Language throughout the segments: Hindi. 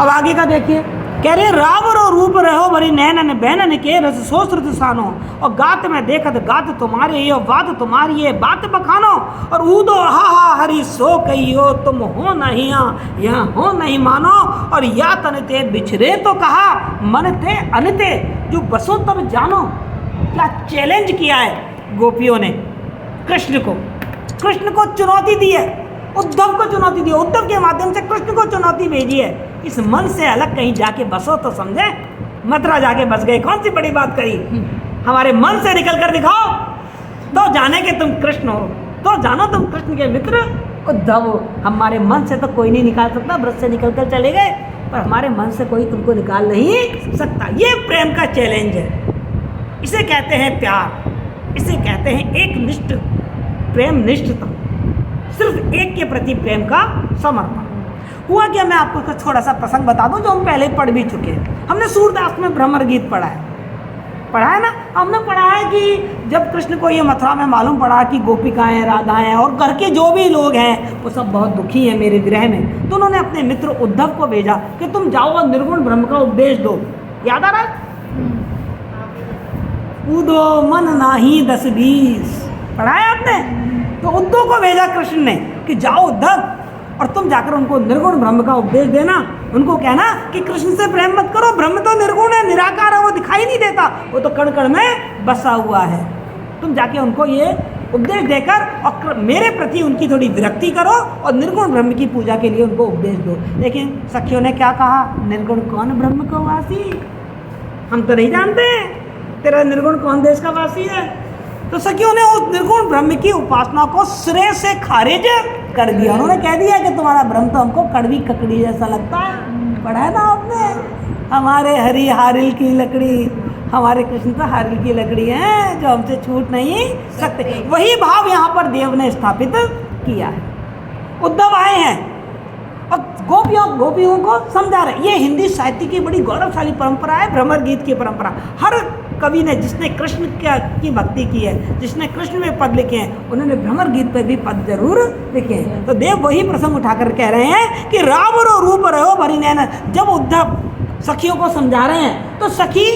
अब आगे का देखिए, कह रहे रावरो रूप रहो भरी नैनन बहनन के रस सो श्रुत सानो, और गात में देखत गात तुम्हारे यो बात तुम्हारी ये बात बखानो, और ऊदो हा हा हरि सो कहियो तुम हो नहीं यहाँ हो नहीं मानो, और या तनते बिछरे तो कहा मन थे अनते जो बसो तब जानो। क्या चैलेंज किया है गोपियों ने कृष्ण को चुनौती दी है, उद्धव को चुनौती दी है, उद्धव के माध्यम से कृष्ण को चुनौती भेजी है, इस मन से अलग कहीं जाके बसो तो समझे। मथुरा जाके बस गए, कौन सी बड़ी बात करी, हमारे मन से निकल कर दिखाओ तो जाने के तुम कृष्ण हो, तो जानो तुम कृष्ण के मित्र उद्धव हो। हमारे मन से तो कोई नहीं निकाल सकता, ब्रज से निकल कर चले गए, पर हमारे मन से कोई तुमको निकाल नहीं सकता। ये प्रेम का चैलेंज है, इसे कहते हैं प्यार, इसे कहते हैं एक निष्ठ प्रेम, निष्ठता, सिर्फ एक के प्रति प्रेम का समर्पण। हुआ क्या, मैं आपको कुछ थोड़ा सा प्रसंग बता दूं जो हम पहले पढ़ भी चुके हैं। हमने सूरदास में भ्रमर गीत पढ़ा है ना। हमने पढ़ा है कि जब कृष्ण को ये मथुरा में मालूम पड़ा कि गोपिकाएं, राधाएं और घर के जो भी लोग हैं वो सब बहुत दुखी हैं मेरे विरह में, तो उन्होंने अपने मित्र उद्धव को भेजा कि तुम जाओ और निर्गुण ब्रह्म का उपदेश दो। याद आ रहा है, कूदो मन नाही 10-20 पढ़ा है आपने। तो उद्धव को भेजा कृष्ण ने कि जाओ उद्धव और तुम जाकर उनको निर्गुण ब्रह्म का उपदेश देना, उनको कहना कि कृष्ण से प्रेम मत करो, ब्रह्म तो निर्गुण है, निराकार है, वो दिखाई नहीं देता, वो तो कण कण में बसा हुआ है। तुम जाके उनको ये उपदेश देकर और मेरे प्रति उनकी थोड़ी विरक्ति करो और निर्गुण ब्रह्म की पूजा के लिए उनको उपदेश दो। लेकिन सखियों ने क्या कहा, निर्गुण कौन ब्रह्म का वासी, हम तो नहीं जानते तेरा निर्गुण कौन देश का वासी है। तो सखियों ने उस निर्गुण ब्रह्म की उपासना को सिरे से खारिज कर दिया। उन्होंने कह दिया कि तुम्हारा ब्रह्म तो हमको कड़वी ककड़ी जैसा लगता है। पढ़ा है ना आपने, हमारे हरि हारिल की लकड़ी, हमारे कृष्ण तो हारिल की लकड़ी है जो हमसे छूट नहीं सकते। वही भाव यहाँ पर देव ने स्थापित किया है। उद्धव आए हैं और गोपियों को समझा रहे। ये हिंदी साहित्य की बड़ी गौरवशाली परंपरा है, भ्रमर गीत की परंपरा। हर कवि ने जिसने कृष्ण की भक्ति की है, जिसने कृष्ण में पद लिखे हैं, उन्होंने भ्रमर गीत पर भी पद जरूर लिखे हैं। तो देव वही प्रसंग उठाकर कह रहे हैं कि रावरो रूप रहो भरी नैन। जब उद्धव सखियों को समझा रहे हैं तो सखी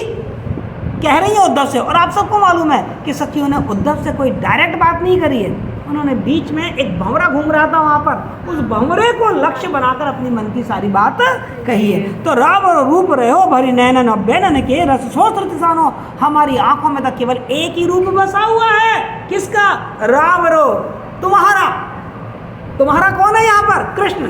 कह रही है उद्धव से, और आप सबको मालूम है कि सखियों ने उद्धव से कोई डायरेक्ट बात नहीं करी है। उन्होंने बीच में एक भंवरा घूम रहा था वहाँ पर, उस भंवरे को लक्ष्य बनाकर अपनी मन की सारी बात कही है। तो रावरो रूप रहो भरी नैनन बेनन के रस सोत्रसानो, हमारी आंखों में तो केवल एक ही रूप बसा हुआ है। किसका? रावरो, तुम्हारा कौन है यहाँ पर? कृष्ण।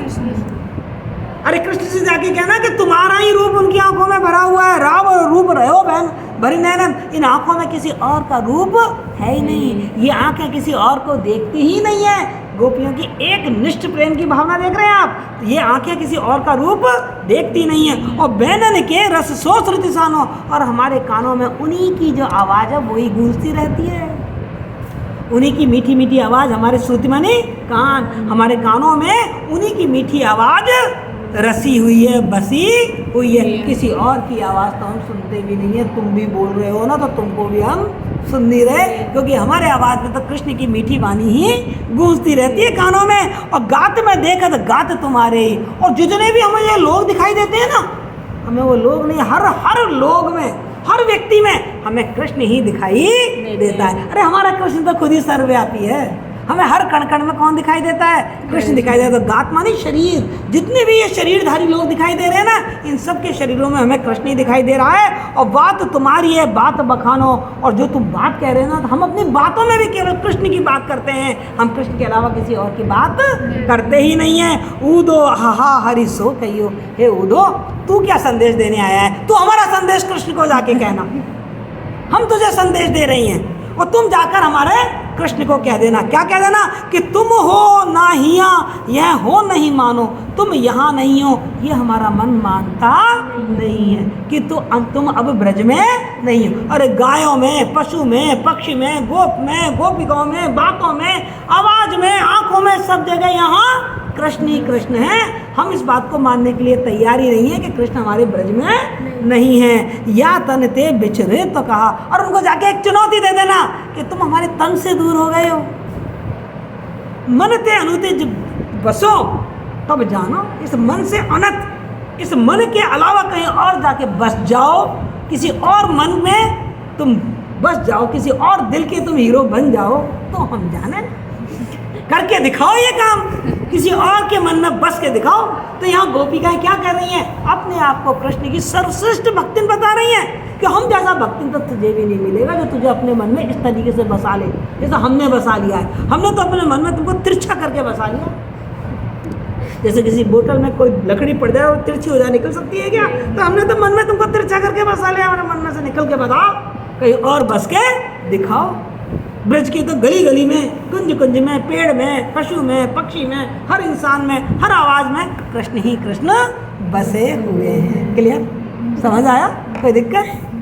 अरे कृष्ण से जाके कहना कि तुम्हारा ही रूप उनकी आंखों में भरा हुआ है। रावरो रूप रहो बहन भरी नैनन, इन आंखों में किसी और का रूप है ही नहीं, ये आंखें किसी और को देखती ही नहीं है। गोपियों की एक निष्ठ प्रेम की भावना देख रहे हैं आप, ये आंखें किसी और का रूप देखती नहीं है। और बैनन के रस सो श्रुतिसानो, और हमारे कानों में उन्हीं की जो आवाज़ है वही गूंजती रहती है। उन्हीं की मीठी मीठी आवाज़, हमारे श्रुति माने कान, हमारे कानों में उन्हीं की मीठी आवाज़ रसी हुई है, बसी हुई है। किसी और की आवाज़ तो हम सुनते भी नहीं है। तुम भी बोल रहे हो ना, तो तुमको भी हम सुन नहीं रहे, क्योंकि हमारे आवाज़ में तो कृष्ण की मीठी वाणी ही गूंजती रहती है कानों में। और गात में देखत गात तुम्हारे ही, और जितने भी हमें ये लोग दिखाई देते हैं ना, हमें वो लोग नहीं, हर लोग में, हर व्यक्ति में हमें कृष्ण ही दिखाई देता है। अरे हमारा कृष्ण तो खुद ही सर्वव्यापी है, हमें हर कण कण में कौन दिखाई देता है? कृष्ण दिखाई देता है। तो गात मानी शरीर, जितने भी ये शरीरधारी लोग दिखाई दे रहे हैं ना, इन सब के शरीरों में हमें कृष्ण ही दिखाई दे रहा है। और बात तुम्हारी है, बात बखानो, और जो तुम बात कह रहे हैं ना, तो हम अपनी बातों में भी केवल कृष्ण की बात करते हैं, हम कृष्ण के अलावा किसी और की बात करते ही नहीं है। ऊदो हा हरि सो कहियो, हे ऊदो तू क्या संदेश देने आया है? तू हमारा संदेश कृष्ण को जाके कहना, हम तुझे संदेश दे रही हैं, और तुम जाकर हमारे कृष्ण को कह देना। क्या कह देना? कि तुम हो ना हिया, यह हो नहीं मानो, तुम यहाँ नहीं हो, ये हमारा मन मानता नहीं है कि तुम अब ब्रज में नहीं हो। अरे गायों में, पशु में, पक्षी में, गोप में, गोपिकाओं में, बातों में, आवाज में, आंखों में, सब जगह यहाँ कृष्ण ही कृष्ण है। हम इस बात को मानने के लिए तैयार ही नहीं है कि कृष्ण हमारे ब्रज में नहीं है। या तन ते बिछरे तो कहा, और उनको जाके एक चुनौती दे देना कि तुम हमारे तन से दूर हो गए हो, मन ते अनुते जब बसो तब जानो। इस मन से अनत इस मन के अलावा कहीं और जाके बस जाओ, किसी और मन में तुम बस जाओ, किसी और दिल के तुम हीरो बन जाओ, तो हम जाने करके दिखाओ ये काम, किसी और के मन में बस के दिखाओ। तो यहाँ गोपिकाएं क्या कर रही हैं? अपने आप को कृष्ण की सर्वश्रेष्ठ भक्तिन बता रही हैं कि हम जैसा भक्तिन तो तुझे भी नहीं मिलेगा जो तुझे अपने मन में इस तरीके से बसा ले जैसा हमने बसा लिया है। हमने तो अपने मन में तुमको तिरछा करके बसा लिया। जैसे किसी बोतल में कोई लकड़ी पड़ जाए और तिरछी हो जाए, निकल सकती है क्या? तो हमने तो मन में तुमको तिरछा करके बसा लिया। हमारे मन में से निकल के बताओ, कहीं और बस के दिखाओ। ब्रज की तो गली गली में, कुंज कुंज में, पेड़ में, पशु में, पक्षी में, हर इंसान में, हर आवाज में कृष्ण ही कृष्ण बसे हुए हैं। क्लियर? समझ आया? कोई दिक्कत?